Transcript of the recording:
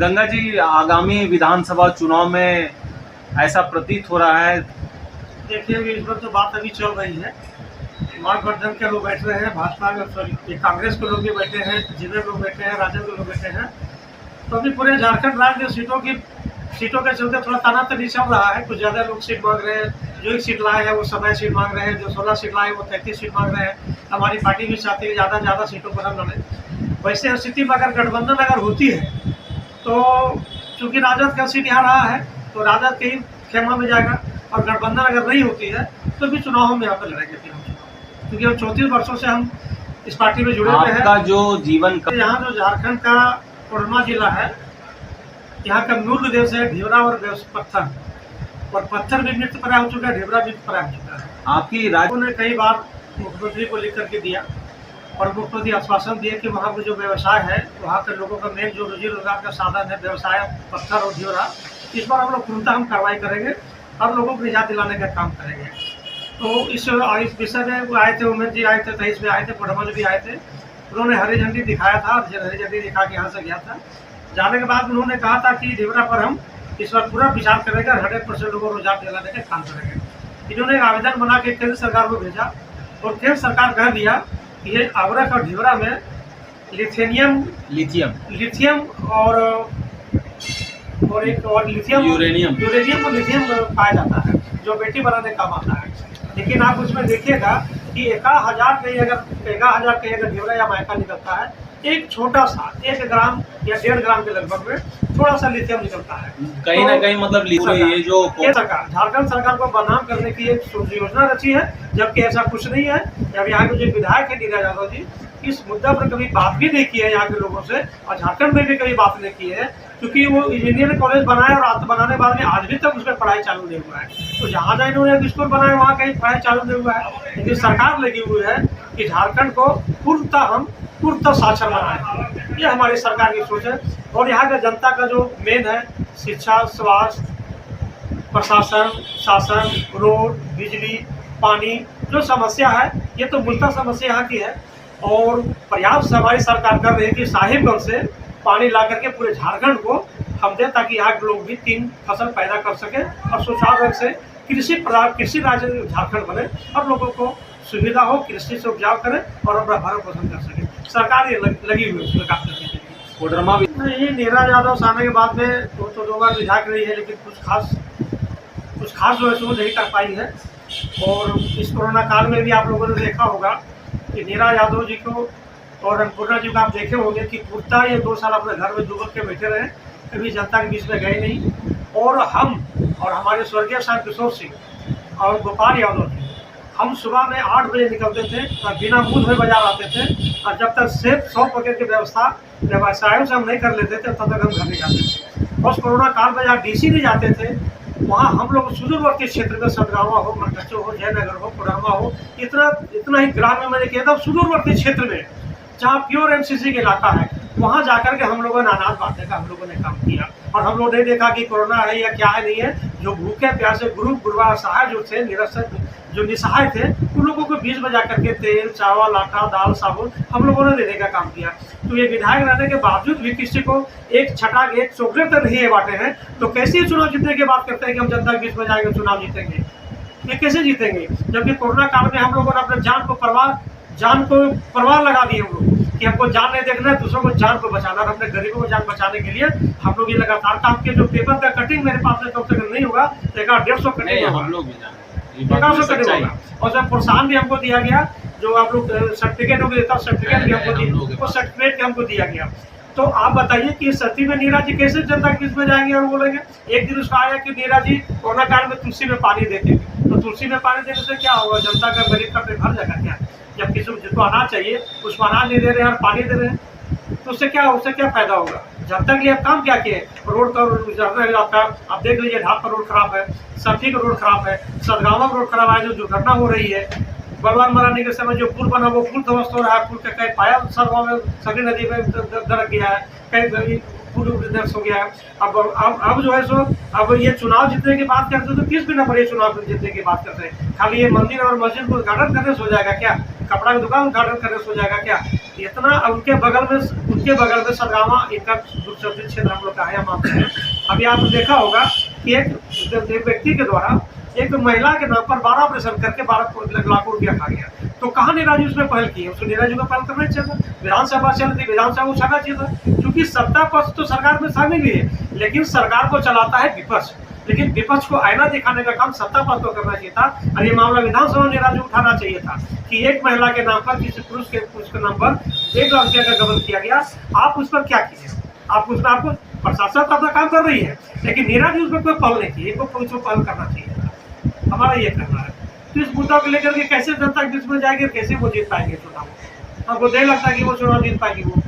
गंगा जी, आगामी विधानसभा चुनाव में ऐसा प्रतीत हो रहा है। देखिए, इस पर तो बात अभी चल रही है। महागठबंधन के लोग बैठ रहे हैं, भाजपा के सॉरी कांग्रेस के लोग भी बैठे हैं, जिले लोग बैठे हैं, राजद के लोग बैठे हैं। तो अभी पूरे झारखंड राज्य में सीटों के चलते थोड़ा तनातनी चल रहा है। कुछ ज़्यादा लोग सीट मांग रहे हैं। जो एक सीट लाए हैं वो 17 सीट मांग रहे हैं, जो 16 सीट लाए वो 33 सीट मांग रहे हैं। हमारी पार्टी भी चाहती है ज़्यादा सीटों पर हम लड़ें। वैसे स्थिति में अगर गठबंधन अगर होती है तो चूंकि राजद का सीट यहाँ रहा है तो राजद के ही खेमा में जाएगा, और गठबंधन अगर नहीं होती है तो भी चुनाव हम यहाँ पर लड़ेंगे फिर हम चुनाव, क्योंकि हम 34 वर्षों से हम इस पार्टी में जुड़े हुए हैं। आपका जो जीवन का यहाँ जो झारखंड का कोडरमा जिला है, यहाँ का मूल देश है ढेबरा और पत्थर, और पत्थर भी नृत्य पर हो चुका है, ढेबरा भी पर हो चुका है। आपकी राज्य ने कई बार मुख्यमंत्री को लिख करके दिया, और मुख्यमंत्री आश्वासन दिए कि वहाँ पर जो व्यवसाय है, वहाँ के लोगों का मेन जो रोजी रोजगार का साधन है व्यवसाय पत्थर और ढेबरा, इस बार हम लोग पूर्णतः हम कार्रवाई करेंगे और लोगों को निजात दिलाने का काम करेंगे। तो इस विषय में वो आए थे, उमेश जी आए थे, 23 में आए थे, कोडरमा जी भी आए थे। उन्होंने हरी झंडी दिखाया था, हरी झंडी दिखा के यहाँ से गया था। जाने के बाद उन्होंने कहा था कि ढेबरा पर हम इस बार पूरा विचार करेंगे और 100% लोगों को रोजगार दिलाने का काम करेंगे। इन्होंने एक आवेदन बना के केंद्र सरकार को भेजा, और केंद्र सरकार कह दिया कि ये अवरक और ढेबरा में लिथियम और लिथियम यूरेनियम और लिथियम पाया जाता है, जो बेटी बनाने काम आता है। लेकिन आप उसमें देखिएगा कि 1000 के अगर ढेबरा या मायका निकलता है, एक छोटा सा 1 ग्राम या 1.5 ग्राम के लगभग में थोड़ा सा लिथियम निकलता है। कहीं ना कहीं मतलब ये जो सरकार झारखंड सरकार को बदनाम करने की एक योजना रची है, जबकि ऐसा कुछ नहीं है। जब यहाँ के जो विधायक है नीरज यादव जी, इस मुद्दा पर कभी बात भी नहीं की है यहाँ के लोगों से, और झारखंड में भी कभी बात नहीं की है, क्योंकि वो इंजीनियरिंग कॉलेज बनाया और बनाने बाद में आज भी तक उसमें पढ़ाई चालू नहीं हुआ है। तो जहाँ जहाँ इन्होंने स्कूल बनाया वहाँ कहीं पढ़ाई चालू नहीं हुआ है। लेकिन सरकार लगी हुई है कि झारखंड को पूर्णतः साक्षर बनाए, ये हमारी सरकार की सोच है। और यहाँ का जनता का जो मेन है शिक्षा, स्वास्थ्य, प्रशासन, शासन, रोड, बिजली, पानी जो समस्या है, ये तो मूलतः समस्या यहाँ की है। और प्रयास हमारी सरकार कर रही है कि साहिबगंज से पानी ला करके पूरे झारखंड को हम दें, ताकि यहाँ के लोग भी 3 फसल पैदा कर सकें और सुचारू रूप से कृषि राज्य झारखंड बने और लोगों को सुविधा हो, कृषि से उपजाऊ करें और अपना भरण पोषण कर सकें। सरकार ये लगी हुई है उसमें काम करने के लिए। कोडरमा भी नहीं, नीरज यादव आने के बाद में वो तो 2 बार विधायक रही है, लेकिन कुछ खास जो है वो नहीं कर पाई है। और इस कोरोना काल में भी आप लोगों ने देखा होगा कि नीरज यादव जी को और अन्नपूर्णा जी को आप देखे होंगे कि पूर्णतः ये 2 साल अपने घर में दुबक के बैठे रहे, कभी जनता के बीच में गए नहीं। और हम और हमारे स्वर्गीय साहब किशोर सिंह और गोपाल यादव जी, हम सुबह में 8 बजे निकलते थे और बिना मुँह धोए बाजार आते थे, और जब तक सिर्फ 100 पैकेट की व्यवसायों से हम नहीं कर लेते थे तब तक हम घर नहीं जाते थे। और कोरोना काल में जहाँ DC नहीं जाते थे, वहाँ हम लोग सुदूरवर्ती क्षेत्र में सदगावा हो, मरकच्चो हो, जयनगर हो, कोडरमा हो, इतना ही ग्रामीण मैंने किया था सुदूरवर्ती क्षेत्र में जहाँ प्योर MCC का इलाका है, वहाँ जाकर के हम लोगों ने अनाज बांटने का हम लोगों ने काम किया। और हम लोग नहीं देखा कि कोरोना है या क्या है, नहीं है। जो भूखे प्यासे गुरबा असहाय जो थे, निरक्षर जो निसहाय थे, उन लोगों को बीच में जाकर के तेल, चावल, आटा, दाल, साबुन हम लोगों ने देने का काम किया। तो ये विधायक रहने के बावजूद भी किसी को एक चॉकलेट तक नहीं बांटे हैं, तो कैसे चुनाव जीतने की बात करते हैं कि हम जनता के बीच में जाएंगे चुनाव जीतेंगे? ये कैसे जीतेंगे, जबकि कोरोना काल में हम लोगों ने अपने जान को परवाह लगा दी हम लोग कि हमको जान नहीं देखना है, दूसरों को जान को बचाना। और अपने गरीबों को जान बचाने के लिए हम लोग ये लगातार काम किए। जो पेपर का कटिंग मेरे पास में कम से कम नहीं होगा, 150 कटिंग हम लोग 150 कटिंग होगा। और जब प्रोत्साहन भी हमको दिया गया, जो आप लोग सर्टिफिकेट देता सर्टिफिकेट भी हमको सर्टिफिकेट हमको दिया गया। तो आप बताइए कि इस स्थिति में नीरज जी कैसे जनता के बीच में जाएंगे और बोलेंगे? एक दिन उसका आया कि नीरज जी कोरोना काल में तुलसी में पानी देते, तो तुलसी में पानी देने से क्या होगा? जनता का गरीब का पेट भर जाएगा क्या? जब किसी को जिसको अनाज चाहिए उसको अनाज नहीं दे रहे हैं और पानी दे रहे हैं, तो उससे क्या फायदा होगा? जनता के लिए आप काम क्या किए? रोड का आपका आप देख लीजिए, ढाब का रोड खराब है, सब्जी का रोड खराब है, सदगावा का रोड खराब है, जो दुर्घटना हो रही है। बलवान मराने के समय जो पुल बना वो पुल ध्वस्त हो रहा है, पुल का कई पाया सर में सगरी नदी में दरक गया है, कई फूड बिजनेस हो गया। अब जो है सो अब ये चुनाव जीतने की बात करते हैं तो किस बिना पर ये चुनाव जीतने की बात करते हैं? खाली ये मंदिर और मस्जिद को उद्घाटन करने से हो जाएगा क्या? कपड़ा की दुकान उद्घाटन करने से हो जाएगा क्या? इतना उनके बगल में सदगावा इनका दूरदर्शी क्षेत्र हम लोग का है, मानते हैं। अभी आपने देखा होगा कि एक व्यक्ति के द्वारा एक महिला के नाम पर 12 ऑपरेशन करके 12 लाख रुपया खा गया। तो कहाँ नीरा जी उसमें पहल की है? उसको नीरा जी का पहल करना चाहिए था। विधानसभा चल रही, विधानसभा उठाना चाहिए था, क्योंकि सत्ता पक्ष तो सरकार में शामिल ही है, लेकिन सरकार को चलाता है विपक्ष। लेकिन विपक्ष को आईना दिखाने का काम सत्ता पक्ष को करना चाहिए था। और ये मामला विधानसभा में नीरा जी उठाना चाहिए था कि एक महिला के नाम पर, किसी पुरुष के नाम पर 1 लाख रुपया का गबन किया गया। आप उस पर क्या कीजिए? आप उसमें आपको प्रशासन तो अपना काम कर रही है, लेकिन नीरा जी उसमें कोई पहल नहीं की। कोई पहल करना चाहिए था, हमारा ये कहना है। तो इस मुद्दा को लेकर के कैसे जनता के बीच में जाएगी, कैसे वो जीत पाएंगे चुनाव? हमको नहीं लगता कि वो चुनाव जीत पाएगी वो।